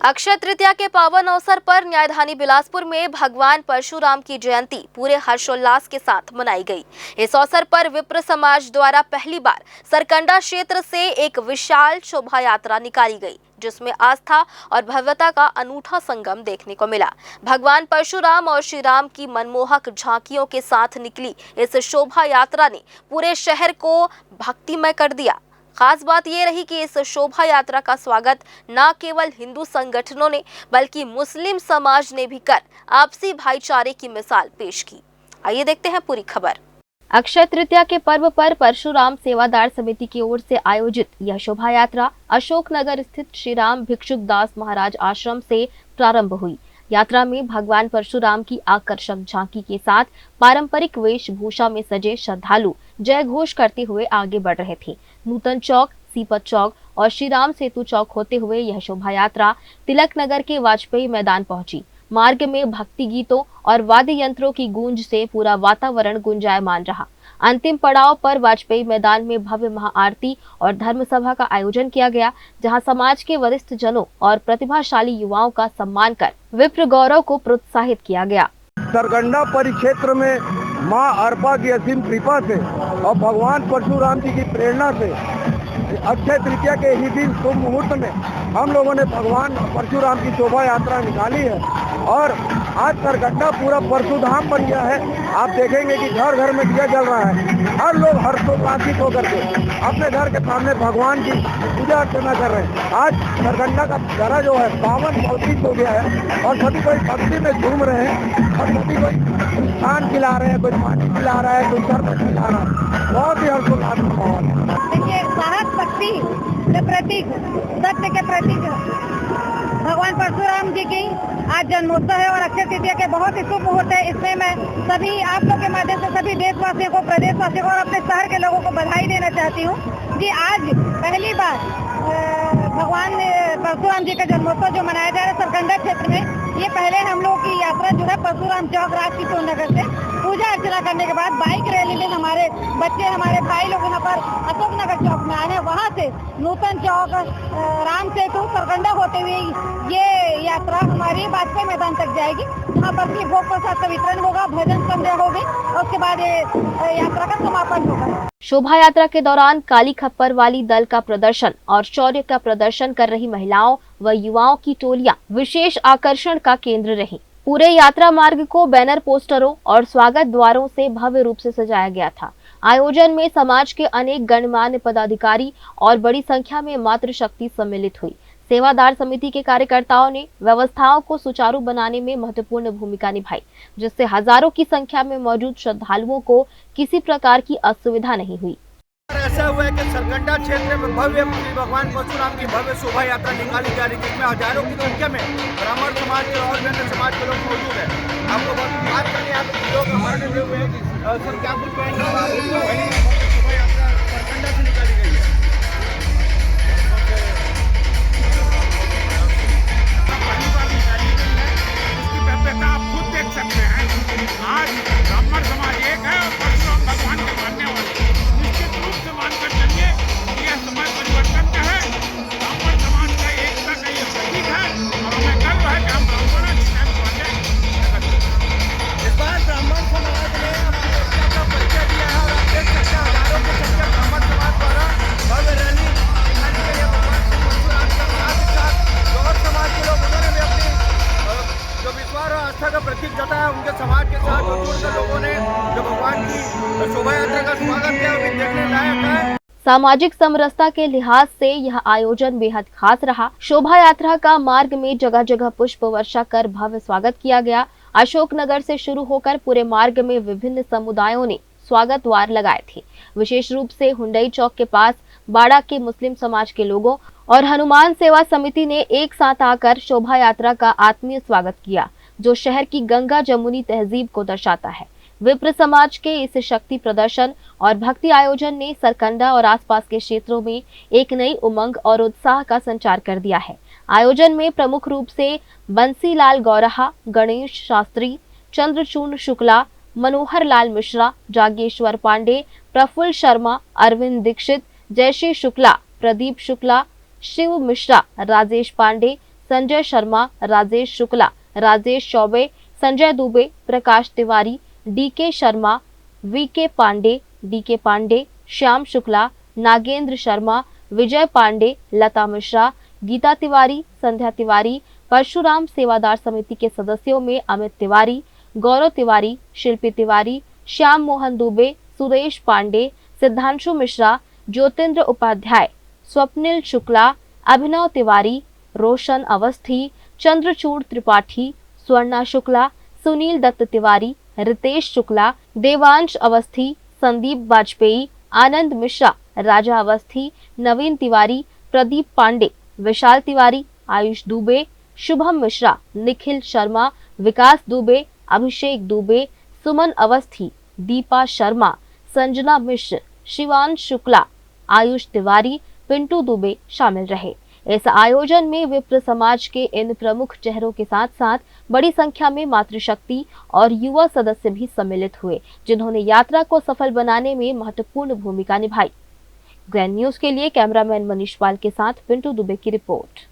अक्षय तृतीया के पावन अवसर पर न्यायधानी बिलासपुर में भगवान परशुराम की जयंती पूरे हर्षोल्लास के साथ मनाई गई। इस अवसर पर विप्र समाज द्वारा पहली बार सरकंडा क्षेत्र से एक विशाल शोभा यात्रा निकाली गई, जिसमें आस्था और भव्यता का अनूठा संगम देखने को मिला। भगवान परशुराम और श्री राम की मनमोहक झांकियों के साथ निकली इस शोभा यात्रा ने पूरे शहर को भक्तिमय कर दिया। खास बात ये रही कि इस शोभा यात्रा का स्वागत न केवल हिंदू संगठनों ने बल्कि मुस्लिम समाज ने भी कर आपसी भाईचारे की मिसाल पेश की। आइए देखते हैं पूरी खबर। अक्षय तृतीया के पर्व पर परशुराम सेवादार समिति की ओर से आयोजित यह शोभा यात्रा अशोकनगर स्थित श्री राम भिक्षुक दास महाराज आश्रम से प्रारंभ हुई। यात्रा में भगवान परशुराम की आकर्षक झांकी के साथ पारंपरिक वेशभूषा में सजे श्रद्धालु जय घोष करते हुए आगे बढ़ रहे थे। नूतन चौक, सीपत चौक और श्री राम सेतु चौक होते हुए यह शोभा यात्रा तिलक नगर के वाजपेयी मैदान पहुंची। मार्ग में भक्ति गीतों और वाद्य यंत्रों की गूंज से पूरा वातावरण गुंजायमान रहा। अंतिम पड़ाव पर वाजपेयी मैदान में भव्य महाआरती और धर्म सभा का आयोजन किया गया, जहां समाज के वरिष्ठ जनों और प्रतिभाशाली युवाओं का सम्मान कर विप्र गौरव को प्रोत्साहित किया गया। सरकंडा परिक्षेत्र में मां अर्पा की असीम कृपा से और भगवान परशुराम जी की प्रेरणा से अक्षय तृतीया के ही दिन शुभ मुहूर्त में हम लोगों ने भगवान परशुराम की शोभा यात्रा निकाली है और आज सरकंडा पूरा परशुधाम बन गया है। आप देखेंगे कि घर घर में दिया जल रहा है। हर लोग हर्षोल्लासित होकर के अपने घर के सामने भगवान की पूजा अर्चना कर रहे हैं। आज सरकंडा का दरा जो है पावन पवित्र हो गया है और सभी कोई भक्ति में झूम रहे हैं और सभी कोई खान खिला रहे हैं, कोई पानी खिला रहा है, कोई शरबत खिला रहा है। बहुत ही हर्षोल्लास का माहौल है। देखिए, साहस भक्ति के प्रतीक, सत्य के प्रतीक भगवान परशुराम जी की आज जन्मोत्सव है और अक्षय तृतीया के बहुत ही शुभ मुहूर्त है। इसमें मैं सभी आप लोग के माध्यम से सभी देशवासियों को, प्रदेशवासियों को और अपने शहर के लोगों को बधाई देना चाहती हूँ कि आज पहली बार भगवान परशुराम जी का जन्मोत्सव जो मनाया जा रहा है सरकंडा क्षेत्र में, ये पहले हम लोग की यात्रा जो है परशुराम चौक राजकिशोर नगर से पूजा अर्चना करने के बाद बाइक रैली में हमारे बच्चे, हमारे भाई लोग यहाँ पर अशोक नगर चौक में आए हैं। वहाँ से नूतन चौक, राम सेतु, सरकंडा होते हुए ये यात्रा हमारी वाजपेयी मैदान तक जाएगी, जहाँ पर भी भोग प्रसाद का वितरण होगा, भजन संध्या होगी और उसके बाद ये यात्रा का समापन होगा। शोभा यात्रा के दौरान काली खप्पर वाली दल का प्रदर्शन और शौर्य का प्रदर्शन कर रही महिलाओं व युवाओं की टोलियां विशेष आकर्षण का केंद्र रहीं। पूरे यात्रा मार्ग को बैनर, पोस्टरों और स्वागत द्वारों से भव्य रूप से सजाया गया था। आयोजन में समाज के अनेक गणमान्य पदाधिकारी और बड़ी संख्या में मातृशक्ति सम्मिलित हुई। सेवादार समिति के कार्यकर्ताओं ने व्यवस्थाओं को सुचारू बनाने में महत्वपूर्ण भूमिका निभाई, जिससे हजारों की संख्या में मौजूद श्रद्धालुओं को किसी प्रकार की असुविधा नहीं हुई। ऐसा हुआ है कि सरकंडा क्षेत्र में भव्य भगवान परशुराम की भव्य शोभा यात्रा निकाली जा रही है, जिसमें हजारों की संख्या में ब्राह्मण समाज के और अन्य समाज के लोग मौजूद है। आपको बात करने यहाँ पे लोग हमारे हुए हैं सर, क्या कुछ कहेंगे? शोभा यात्रा सरकंडा से निकाली गई है। इसकी भव्यता आप खुद देख सकते हैं। आज ब्राह्मण समाज एक है और परशुराम भगवान के मानने वाले निश्चित रूप से मानकर चलिए कि यह समय परिवर्तन का है। ब्राह्मण समाज का एकता का ये प्रतीक है और हमें गर्व है कि हम ब्राह्मण हैं। इस बार ब्राह्मण समाज ने अपनी एकता का परिचय दिया है और आप देख सकते हैं हजारों की संख्या ब्राह्मण समाज द्वारा भव्य रैली निकाली गई है भगवान परशुराम के साथ और समाज के लोग उन्होंने भी अपनी जो विश्वास और आस्था का प्रतीक जताया। उनके समाज के साथ जुड़कर लोगों ने जो भगवान की शोभा यात्रा का स्वागत किया और देखने लायक है। सामाजिक समरसता के लिहाज से यह आयोजन बेहद खास रहा। शोभा यात्रा का मार्ग में जगह जगह पुष्प वर्षा कर भव्य स्वागत किया गया। अशोकनगर से शुरू होकर पूरे मार्ग में विभिन्न समुदायों ने स्वागत द्वार लगाए थे। विशेष रूप से हुंडई चौक के पास बाड़ा के मुस्लिम समाज के लोगों और हनुमान सेवा समिति ने एक साथ आकर शोभा यात्रा का आत्मीय स्वागत किया, जो शहर की गंगा जमुनी तहजीब को दर्शाता है। विप्र समाज के इस शक्ति प्रदर्शन और भक्ति आयोजन ने सरकंडा और आसपास के क्षेत्रों में एक नई उमंग और उत्साह का संचार कर दिया है। आयोजन में प्रमुख रूप से बंसीलाल गौरहा, गणेश शास्त्री, चंद्रचूर्ण शुक्ला, मनोहर लाल मिश्रा, जागेश्वर पांडे, प्रफुल्ल शर्मा, अरविंद दीक्षित, जयश्री शुक्ला, प्रदीप शुक्ला, शिव मिश्रा, राजेश पांडे, संजय शर्मा, राजेश शुक्ला, राजेश चौबे, संजय दुबे, प्रकाश तिवारी, DK शर्मा, VK पांडे, श्याम शुक्ला, नागेंद्र शर्मा, विजय पांडे, लता मिश्रा, गीता तिवारी, संध्या तिवारी, परशुराम सेवादार समिति के सदस्यों में अमित तिवारी, गौरव तिवारी, शिल्पी तिवारी, श्याम मोहन दुबे, सुरेश पांडे, सिद्धांशु मिश्रा, ज्योतिंद्र उपाध्याय, स्वप्निल शुक्ला, अभिनव तिवारी, रोशन अवस्थी, चंद्रचूड़ त्रिपाठी, स्वर्णा शुक्ला, सुनील दत्त तिवारी, रितेश शुक्ला, देवांश अवस्थी, संदीप वाजपेयी, आनंद मिश्रा, राजा अवस्थी, नवीन तिवारी, प्रदीप पांडे, विशाल तिवारी, आयुष दुबे, शुभम मिश्रा, निखिल शर्मा, विकास दुबे, अभिषेक दुबे, सुमन अवस्थी, दीपा शर्मा, संजना मिश्र, शिवांश शुक्ला, आयुष तिवारी, पिंटू दुबे शामिल रहे। इस आयोजन में विप्र समाज के इन प्रमुख चेहरों के साथ साथ बड़ी संख्या में मातृशक्ति और युवा सदस्य भी सम्मिलित हुए, जिन्होंने यात्रा को सफल बनाने में महत्वपूर्ण भूमिका निभाई। ग्रैंड न्यूज के लिए कैमरामैन मनीष पाल के साथ पिंटू दुबे की रिपोर्ट।